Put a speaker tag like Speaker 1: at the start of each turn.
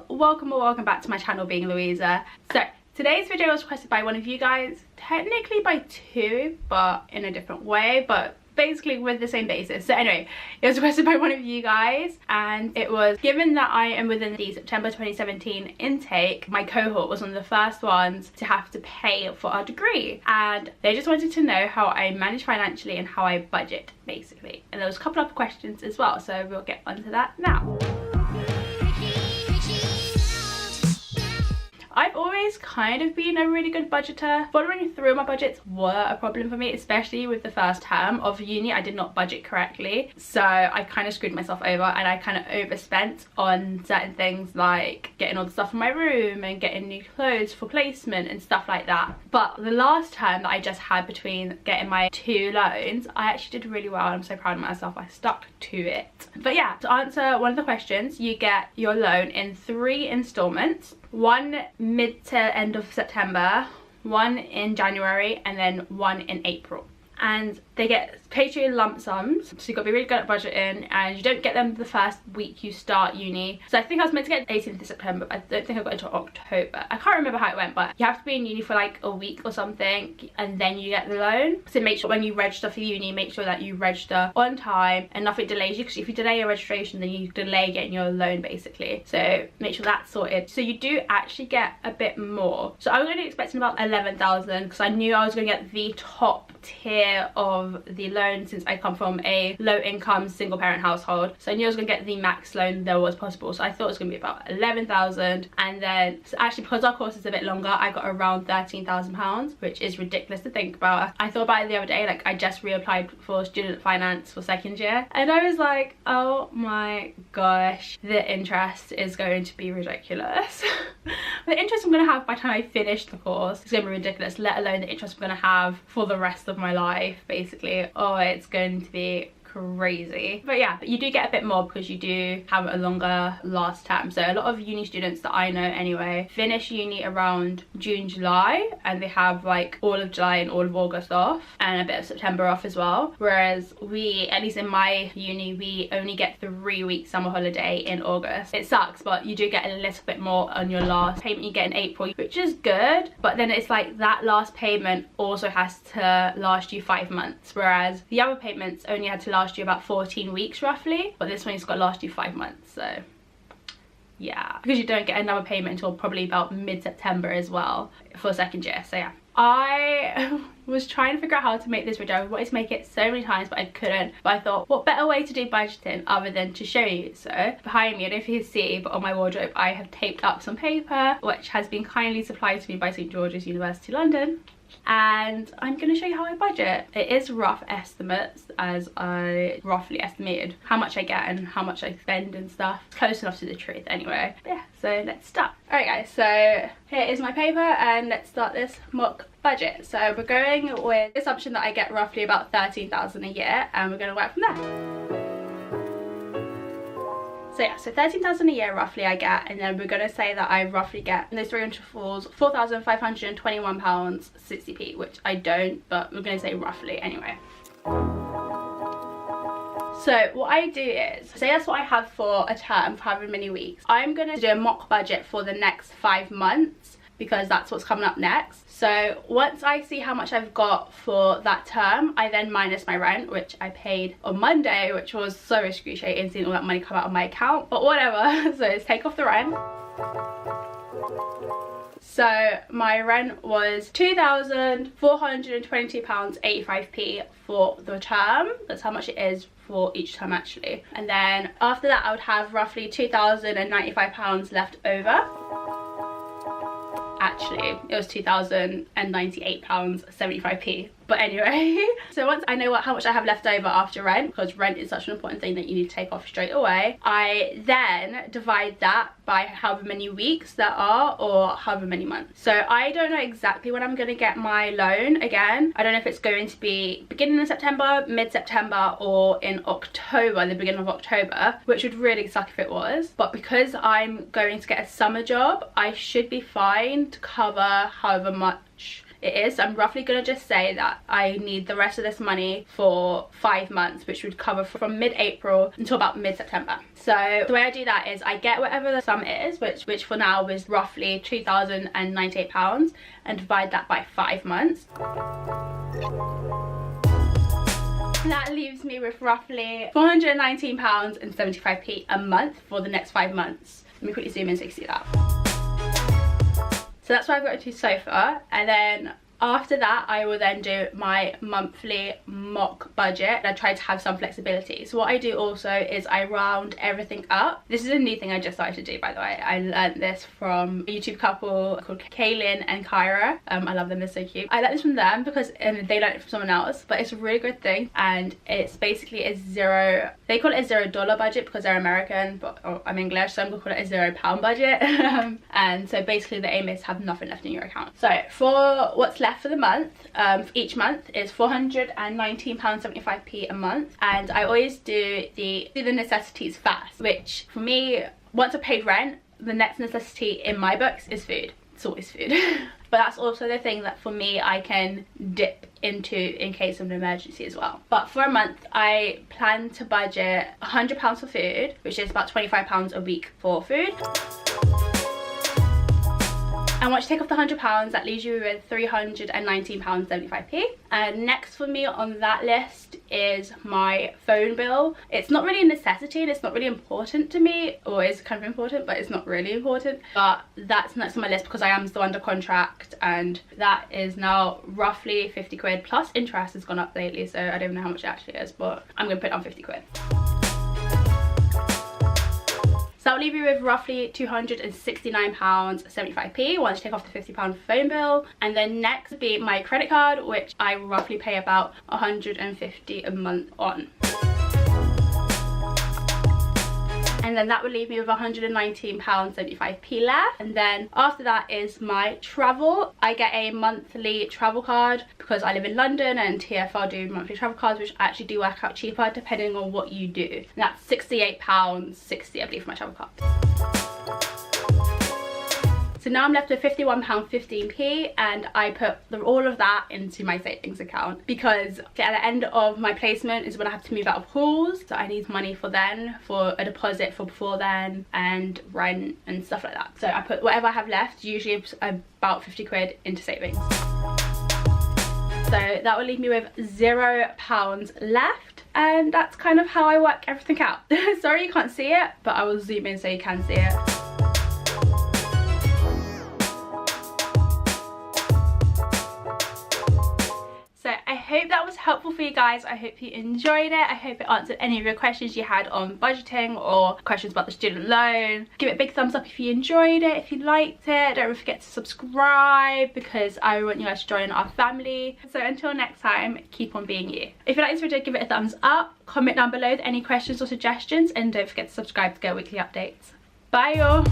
Speaker 1: welcome or welcome back to my channel, being Louisa. So today's video was requested by one of you guys, technically by two, but in a different way, but basically with the same basis. So anyway, it was requested by one of you guys, and it was, given that I am within the September 2017 intake, my cohort was one of the first ones to have to pay for our degree, and they just wanted to know how I manage financially and how I budget basically. And there was a couple of questions as well, so we'll get onto that now. I've always kind of been a really good budgeter. Following through my budgets were a problem for me, especially with the first term of uni. I did not budget correctly, so I kind of screwed myself over, and I kind of overspent on certain things like getting all the stuff in my room and getting new clothes for placement and stuff like that. But the last term that I just had between getting my two loans, I actually did really well. I'm so proud of myself. I stuck to it. But yeah, to answer one of the questions, you get your loan in 3 installments. One mid to end of September, one in January, and then one in April. And they get paid to you in lump sums, so you've got to be really good at budgeting, and you don't get them the first week you start uni. So I think I was meant to get 18th of September, but I don't think I got it until October. I can't remember how it went, but you have to be in uni for like a week or something, and then you get the loan. So make sure when you register for uni, make sure that you register on time and nothing delays you, because if you delay your registration, then you delay getting your loan basically. So make sure that's sorted. So you do actually get a bit more. So I was only expecting about 11,000, because I knew I was going to get the top tier of the loan, since I come from a low income single parent household. So I knew I was gonna get the max loan there was possible, so I thought it was gonna be about 11,000. And then, so actually, because our course is a bit longer, I got around £13,000, which is ridiculous to think about. I thought about it the other day, like I just reapplied for student finance for second year, and I was like, oh my gosh, the interest is going to be ridiculous. The interest I'm gonna have by the time I finish the course is gonna be ridiculous, let alone the interest I'm gonna have for the rest of my life basically. Oh, it's going to be crazy. But yeah, you do get a bit more because you do have a longer last term. So a lot of uni students that I know anyway finish uni around June, July, and they have like all of July and all of August off, and a bit of September off as well. Whereas we, at least in my uni, we only get 3 weeks summer holiday in August. It sucks, but you do get a little bit more on your last payment you get in April, which is good. But then it's like that last payment also has to last you 5 months, whereas the other payments only had to last you about 14 weeks roughly, but this one's got to last you 5 months. So yeah, because you don't get another payment until probably about mid-September as well for second year. So yeah, I was trying to figure out how to make this video. I wanted to make it so many times, but I couldn't. But I thought, what better way to do budgeting other than to show you? So behind me, I don't know if you can see, but on my wardrobe I have taped up some paper, which has been kindly supplied to me by St George's University London. And I'm going to show you how I budget. It is rough estimates, as I roughly estimated how much I get and how much I spend and stuff. It's close enough to the truth anyway. But yeah, so let's start. Alright guys, so here is my paper, and let's start this mock budget. So we're going with the assumption that I get roughly about 13,000 a year, and we're going to work from there. So yeah, so 13,000 a year roughly I get, and then we're going to say that I roughly get in those 300 falls £4,521 60p, which I don't, but we're going to say roughly anyway. So what I do is, say that's what I have for a term, for however many weeks. I'm going to do a mock budget for the next 5 months, because that's what's coming up next. So once I see how much I've got for that term, I then minus my rent, which I paid on Monday, which was so excruciating seeing all that money come out of my account, but whatever. So let's take off the rent. So my rent was £2,422.85p for the term. That's how much it is for each term actually. And then after that I would have roughly £2,095 left over. Actually, it was £2,098.75p. But anyway, so once I know how much I have left over after rent, because rent is such an important thing that you need to take off straight away, I then divide that by however many weeks there are, or however many months. So I don't know exactly when I'm going to get my loan again. I don't know if it's going to be beginning of September, mid-September, or in October, the beginning of October, which would really suck if it was. But because I'm going to get a summer job, I should be fine to cover however much it is. So I'm roughly gonna just say that I need the rest of this money for 5 months, which would cover from mid-April until about mid-September. So the way I do that is I get whatever the sum is, which for now is roughly £2,098, and divide that by 5 months. That leaves me with roughly £419.75 a month for the next 5 months. Let me quickly zoom in so you can see that. So that's what I've got to so far, and then after that I will then do my monthly mock budget. I try to have some flexibility. So what I do also is I round everything up. This is a new thing I just started to do, by the way. I learned this from a YouTube couple called Kaylin and Kyra. I love them, they're so cute. I learned this from them because they learned it from someone else, but it's a really good thing, and it's basically a zero, they call it a $0 budget because they're American, but I'm English, so I'm gonna call it a £0 budget. And so basically the aim is to have nothing left in your account. So for what's left for the month, for each month is £419.75 a month, and I always do the necessities first, which for me, once I've paid rent, the next necessity in my books is food. It's always food. But that's also the thing that for me I can dip into in case of an emergency as well. But for a month I plan to budget £100 for food, which is about £25 a week for food. And once you take off the £100, that leaves you with £319.75. And next for me on that list is my phone bill. It's not really a necessity and it's not really important to me, or it's kind of important, but it's not really important. But that's next on my list because I am still under contract, and that is now roughly 50 quid, plus interest has gone up lately, so I don't even know how much it actually is, but I'm gonna put it on 50 quid. So that'll leave you with roughly £269.75 once you take off the £50 phone bill. And then next would be my credit card, which I roughly pay about £150 a month on. And then that would leave me with £119.75 left. And then after that is my travel. I get a monthly travel card because I live in London, and TfL do monthly travel cards, which actually do work out cheaper depending on what you do. And that's £68.60 I believe for my travel card. So now I'm left with £51.15, and I put all of that into my savings account because at the end of my placement is when I have to move out of halls, so I need money for then, for a deposit for before then, and rent and stuff like that. So I put whatever I have left, usually about 50 quid, into savings. So that will leave me with £0 left, and that's kind of how I work everything out. Sorry you can't see it, but I will zoom in so you can see it. I hope that was helpful for you guys. I hope you enjoyed it. I hope it answered any of your questions you had on budgeting or questions about the student loan. Give it a big thumbs up if you enjoyed it, if you liked it. Don't forget to subscribe because I want you guys to join our family. So until next time, keep on being you. If you like this video, give it a thumbs up. Comment down below with any questions or suggestions, and don't forget to subscribe to get weekly updates. Bye y'all.